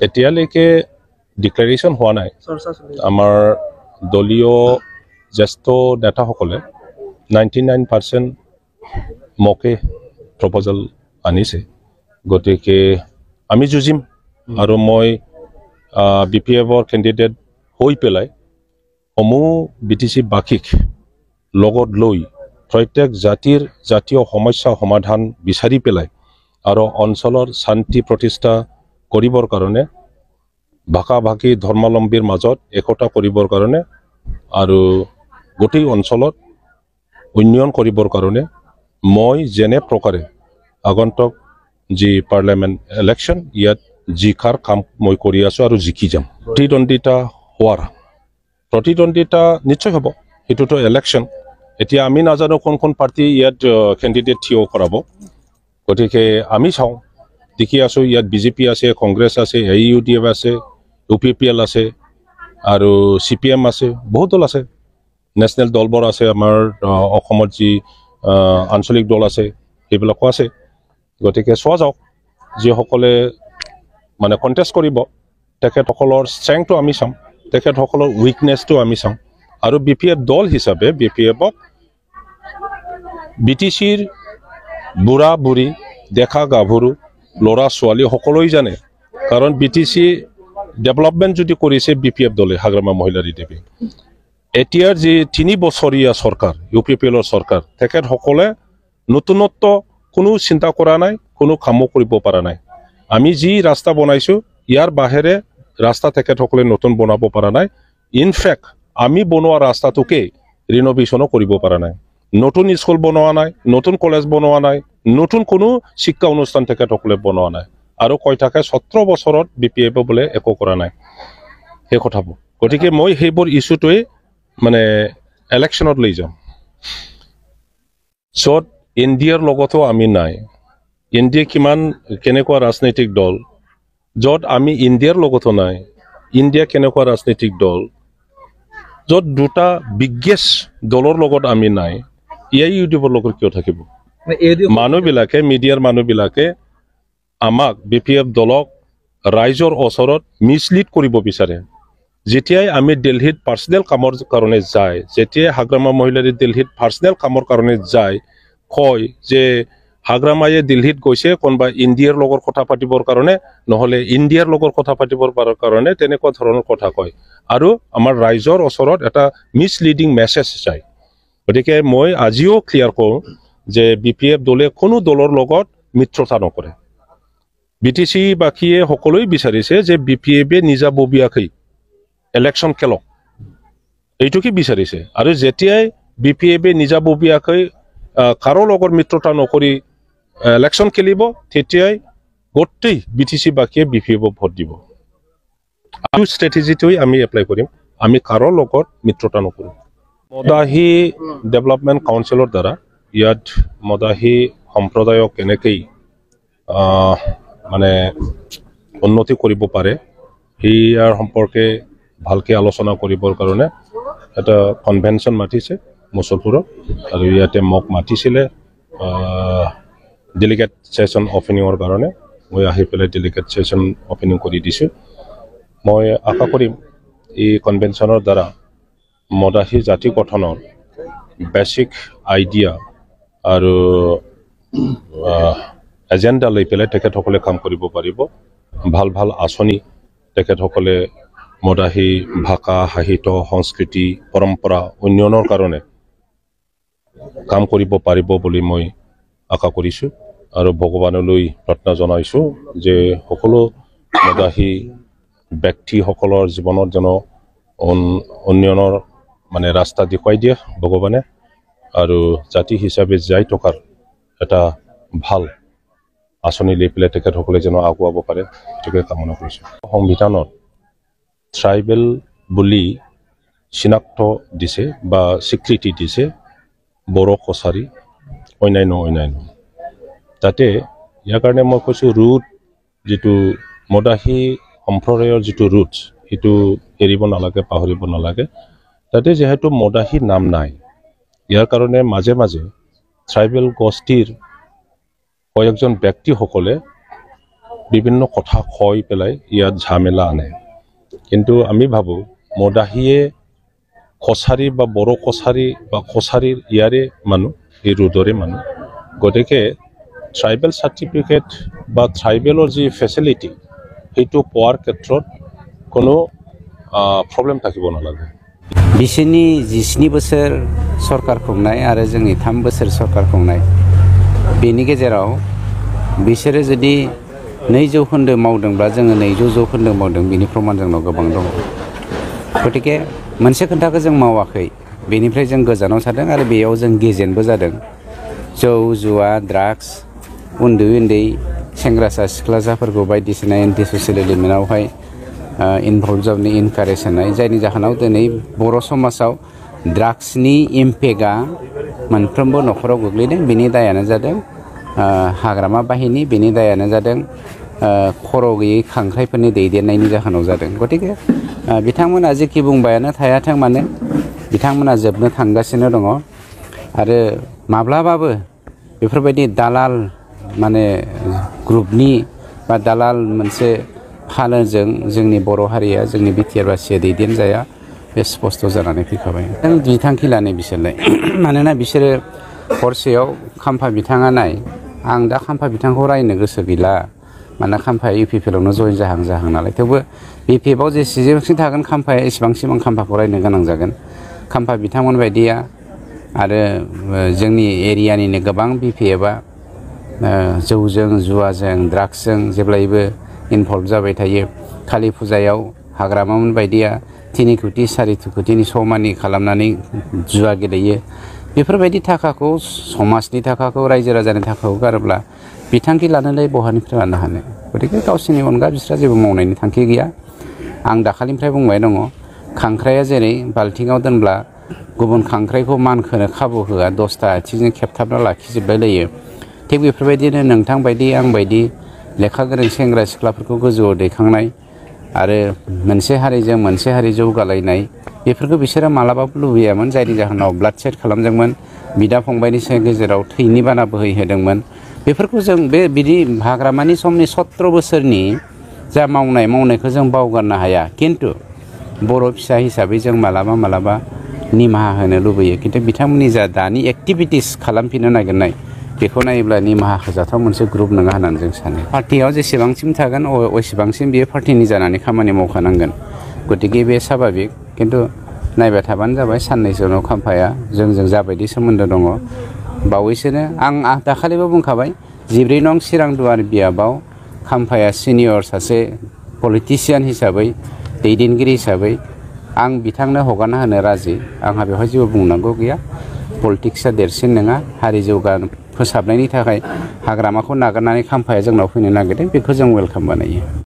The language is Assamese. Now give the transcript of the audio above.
এতিয়ালৈকে ডিক্লাৰেশ্যন হোৱা নাই আমাৰ দলীয় জ্যেষ্ঠ নেতাসকলে 99% মকে প্ৰপ'জাল আনিছে গতিকে আমি যুঁজিম আৰু মই বিপিএফৰ কেণ্ডিডেট হৈ পেলাই সমূহ বিটিচি বাসীক লগত লৈ প্ৰত্যেক জাতীয় সমস্যা সমাধান বিচাৰি পেলাই আৰু অঞ্চলৰ শান্তি প্ৰতিষ্ঠা কৰিবৰ কাৰণে ভাষা ভাষী ধৰ্মাৱলম্বীৰ মাজত একতা কৰিবৰ কাৰণে আৰু গোটেই অঞ্চলত উন্নয়ন কৰিবৰ কাৰণে মই যেনে প্ৰকাৰে আগন্তুক যি পাৰ্লিয়ামেণ্ট ইলেকশ্যন ইয়াত জিকাৰ কাম মই কৰি আছোঁ আৰু জিকি যাম প্ৰতিদ্বন্দ্বিতা নিশ্চয় হ'ব সেইটোতো ইলেকশ্যন এতিয়া আমি নাজানো কোন পাৰ্টি ইয়াত কেণ্ডিডেট থিয় কৰাব গতিকে আমি চাওঁ দেখি আছোঁ ইয়াত বিজেপি আছে কংগ্ৰেছ আছে AUDF আছে UPPL আছে আৰু CPM আছে বহুত দল আছে নেশ্যনেল দলবোৰ আছে আমাৰ অসমত যি আঞ্চলিক দল আছে সেইবিলাকো আছে গতিকে চোৱা যাওক যিসকলে মানে কণ্টেষ্ট কৰিব তেখেতসকলৰ ষ্ট্ৰেংথটো আমি চাম তেখেতসকলৰ উইকনেছটো আমি চাম আৰু BPF দল হিচাপে BPFক BTCৰ বুঢ়া বুঢ়ী দেখা গাভৰু ল'ৰা ছোৱালী সকলোই জানে কাৰণ BTC ডেভেলপমেণ্ট যদি কৰিছে BPF দলে হাগ্ৰামা মহিলা ৰিলিফে এতিয়াৰ যি 3 বছৰীয়া চৰকাৰ UPPLৰ চৰকাৰ তেখেতসকলে নতুনত্ব কোনো চিন্তা কৰা নাই কোনো কামো কৰিব পৰা নাই আমি যি ৰাস্তা বনাইছোঁ ইয়াৰ বাহিৰে ৰাস্তা তেখেতসকলে নতুন বনাব পৰা নাই ইনফেক্ট আমি বনোৱা ৰাস্তাটোকে ৰিন'ভেশ্যনো কৰিব পৰা নাই নতুন স্কুল বনোৱা নাই নতুন কলেজ বনোৱা নাই নতুন কোনো শিক্ষা অনুষ্ঠান তেখেতসকলে বনোৱা নাই আৰু কৈ থাকে 17 বছৰত BPF বোলে একো কৰা নাই সেই কথাবোৰ গতিকে মই সেইবোৰ ইছ্যুটোৱে মানে ইলেকশ্যনত লৈ যাম য'ত ইণ্ডিয়াৰ লগতো আমি নাই ইণ্ডিয়া কেনেকুৱা ৰাজনৈতিক দল য'ত আমি ইণ্ডিয়াৰ লগতো নাই ইণ্ডিয়া কেনেকুৱা ৰাজনৈতিক দল য'ত দুটা বিগেষ্ট দলৰ লগত আমি নাই AUDFৰ লগত কিয় থাকিব মানুহবিলাকে মিডিয়াৰ মানুহবিলাকে আমাক BPF দলক ৰাইজৰ ওচৰত মিছলিড কৰিব বিচাৰে যেতিয়াই আমি দিল্লীত পাৰ্চনেল কামৰ কাৰণে যায় যেতিয়াই হাগ্ৰামা মহিলাৰ দিল্লীত পাৰ্চনেল কামৰ কাৰণে যায় কয় যে হাগ্ৰামায়ে দিল্লীত গৈছে কোনোবা ইণ্ডিয়াৰ লগত কথা পাতিবৰ কাৰণে নহ'লে ইণ্ডিয়াৰ লগত কথা পাতিবৰ কাৰণে তেনেকুৱা ধৰণৰ কথা কয় আৰু আমাৰ ৰাইজৰ ওচৰত এটা মিছলিডিং মেছেজ যায় গতিকে মই আজিও ক্লিয়াৰ কৰোঁ যে BPF দলে কোনো দলৰ লগত মিত্ৰতা নকৰে BTC বাকীয়ে সকলোৱে বিচাৰিছে যে BPFে নিজাববীয়াকৈ ইলেকশ্যন খেলক এইটোকে বিচাৰিছে আৰু যেতিয়াই BPFে নিজাববীয়াকৈ কাৰো লগত মিত্ৰতা নকৰি ইলেকশ্যন খেলিব তেতিয়াই গোটেই BTC বাকীয়ে BPFক ভোট দিব আৰু ষ্ট্ৰেটেজিটোৱে আমি এপ্লাই কৰিম আমি কাৰো লগত মিত্ৰতা নকৰোঁ মদাহী ডেভেলপমেণ্ট কাউন্সিলৰ দ্বাৰা ইয়াত মদাহী সম্প্ৰদায়ক কেনেকৈ মানে উন্নতি কৰিব পাৰে ইয়াৰ সম্পৰ্কে ভালকৈ আলোচনা কৰিবৰ কাৰণে এটা কনভেনশ্যন মাতিছে মুছলপুৰত আৰু ইয়াতে মোক মাতিছিলে ডেলিগেট ছেশ্যন অপেনিঙৰ কাৰণে মই আহি পেলাই ডেলিগেট ছেশ্যন অপেনিং কৰি দিছোঁ মই আশা কৰিম এই কনভেনশ্যনৰ দ্বাৰা মদাহী জাতি গঠনৰ বেছিক আইডিয়া আৰু এজেণ্ডা লৈ পেলাই তেখেতসকলে কাম কৰিব পাৰিব ভাল আঁচনি তেখেতসকলে মদাহী ভাষা সাহিত্য সংস্কৃতি পৰম্পৰা উন্নয়নৰ কাৰণে কাম কৰিব পাৰিব বুলি মই আশা কৰিছোঁ আৰু ভগৱানলৈ প্ৰাৰ্থনা জনাইছোঁ যে সকলো মদাহী ব্যক্তিসকলৰ জীৱনত যেন উন্নয়নৰ মানে ৰাস্তা দেখুৱাই দিয়ে ভগৱানে আৰু জাতি হিচাপে যাই থকাৰ এটা ভাল আঁচনি লৈ পেলাই তেখেতসকলে যেন আগুৱাব পাৰে সেইটোকে কামনা কৰিছোঁ সংবিধানত ট্ৰাইবেল বুলি চিনাক্ত দিছে বা স্বীকৃতি দিছে বড়ো কছাৰী অন্যান্য তাতে ইয়াৰ কাৰণে মই কৈছোঁ ৰুট যিটো মদাহী সম্প্ৰদায়ৰ যিটো ৰুটছ সেইটো এৰিব নালাগে পাহৰিব নালাগে তাতে যেহেতু মদাহী নাম নাই ইয়াৰ কাৰণে মাজে মাজে ট্ৰাইবেল গোষ্ঠীৰ কয়েকজন ব্যক্তিসকলে বিভিন্ন কথা কই পেলাই ইয়াত ঝামেলা আনে কিন্তু আমি ভাবো মদাহীয়ে কছাৰী বা বড়ো কছাৰী বা কছাৰীৰ ইয়াৰে মানুহ এই ৰোডৰে মানুহ গতিকে ট্ৰাইবেল সাৰ্টিফিকেট বা ট্ৰাইবেলৰ যি ফেচিলিটি সেইটো পোৱাৰ ক্ষেত্ৰত কোনো प्रब्लेम থাকিব নালাগে बिसोरनि 17 बोसोर सरकार खुंनाय आरो जोंनि 3 बोसोर सरकार खुंनाय बेनि गेजेराव बिसोरो जुदि 2% मावदोंब्ला जोङो 200% मावदों बिनि प्रमाण जोंनाव गोबां दं गतिके मोनसे खोथाखौ जों मावाखै बेनिफ्राय जों गोजानाव थादों आरो बेयाव जों गेजेनबो जादों जौ जुवा ड्राग्स उन्दै सेंग्रासा सिख्लासाफोरखौ बायदिसिना एन्टि ससियेल एलिमेन्टआवहाय इनभल्व जानानै इनकारेज होनाय जायनि जाहोनाव दिनै बर' समाजाव ड्राग्सनि इम्पेक्टआ मोनफ्रोमबो न'खराव गोग्लैदों बेनि दायानो जादों हाग्रामा बाहिनी बेनि दायानो जादों खर' गैयै खांख्राइफोरनि दैदेननायनि जाहोनाव जादों गतिके बिथांमोना जेखि बुंबायानो थायाथों माने बिथांमोना जोबनो थांगासिनो दङ आरो माब्लाबाबो बेफोरबायदि दालाल माने ग्रुपनि बा दालाल मोनसे फालोजों जोंनि बर' हारिया जोंनि बिटिआर बासिया दैदेनजाया बे स्पष्ट जानानै फैखाबाय जों बिथांखि लानाय बिसोरलाय मानोना बिसोरो हरसेयाव खाम्फा बिथाङा नाय आं दा खाम्फा बिथांखौ रायनो गोसो गैला मानोना खाम्फाया इउपिपिएलआवनो जइन जाहां नालाय थेवबो बिपिएफआव जेसेबांसिम थागोन खाम्फाया एसेबांसिम आं खाम्फाखौ रायनो गोनां जागोन खाम्फा बिथांमोन बायदिया आरो जोंनि एरियानिनो गोबां बिपिएफआ जौजों जुवाजों ड्राग्सजों जेब्लायबो इनभल्व जाबाय थायो कालि फुजायाव हाग्रामामोन बायदिया 3 कोटि 4 कोटिनि समानि खालामनानै जुवा गेलेयो बेफोरबायदि थाखाखौ समाजनि थाखाखौ रायजो राजानि थाखाखौ गारोब्ला बिथांखि लानानै बहानिफ्राय लानो हानो गतिके गावसोरनि अनगा बिसोरा जेबो मावनायनि थांखि गैया आं दाखालिनिफ्राय बुंबाय दङ खांख्राया जेरै बाल्थिङाव दोनब्ला गुबुन खांख्राइखौ मानखोनो खाबु होआ 10टा आथिंजों खेबथाबना लाखिजोबलाय लायो थिग बेफोरबायदिनो नोंथां बायदि आं बायदि लेखा गोरों सेंग्रा सिख्लाफोरखौ गोजौआव दैखांनाय आरो मोनसे हारिजों मोनसे हारि जौगालायनाय बेफोरखौ बिसोरो मालाबाबो लुबैयामोन जायनि जाहोनाव ब्लाड सेट खालामदोंमोन बिदा फंबायनि गेजेराव थैनि बाना बोहैहोदोंमोन बेफोरखौ जों बे बिदि हाग्रामानि समनि 17 बोसोरनि जा मावनायखौ जों बावगारनो हाया किन्तु बर' फिसा हिसाबै जों मालाबा निमाहा होनो लुबैयो किन्तु बिथांमोननि जा दानि एक्टिभिटिस खालामफिननो नागिरनाय बेखौ नायोब्ला निमाहा होजाथाव मोनसे ग्रुप नङा होननानै जों सानो पार्टियाव जेसेबांसिम थागोन एसेबांसिम बियो पार्टिनि जानानै खामानि मावखानांगोन गतिके बे स्वाभाबिक किन्तु नायबाय थाबानो जाबाय साननैसो उनाव खाम्फाया जोंजों जाबायदि सोमोन्दो दङ बावैसोनो आं दाखालिबो बुंखाबाय 14 नं चिरांदुवार बियाबाव खाम्फाया सिनियर सासे पलिटिशियान हिसाबै दैदेनगिरि हिसाबै आं बिथांनो हगारना होनो राजि आंहा बेवहाय जेबो बुंनांगौ गैया पलिटिक्सआ देरसिन नङा हारि जौगानो फोसाबनायनि थाखाय हाग्रामाखौ नागारनानै खाम्फाया जोंनाव फैनो नागिरदों बेखौ जों वेलकाम बानायो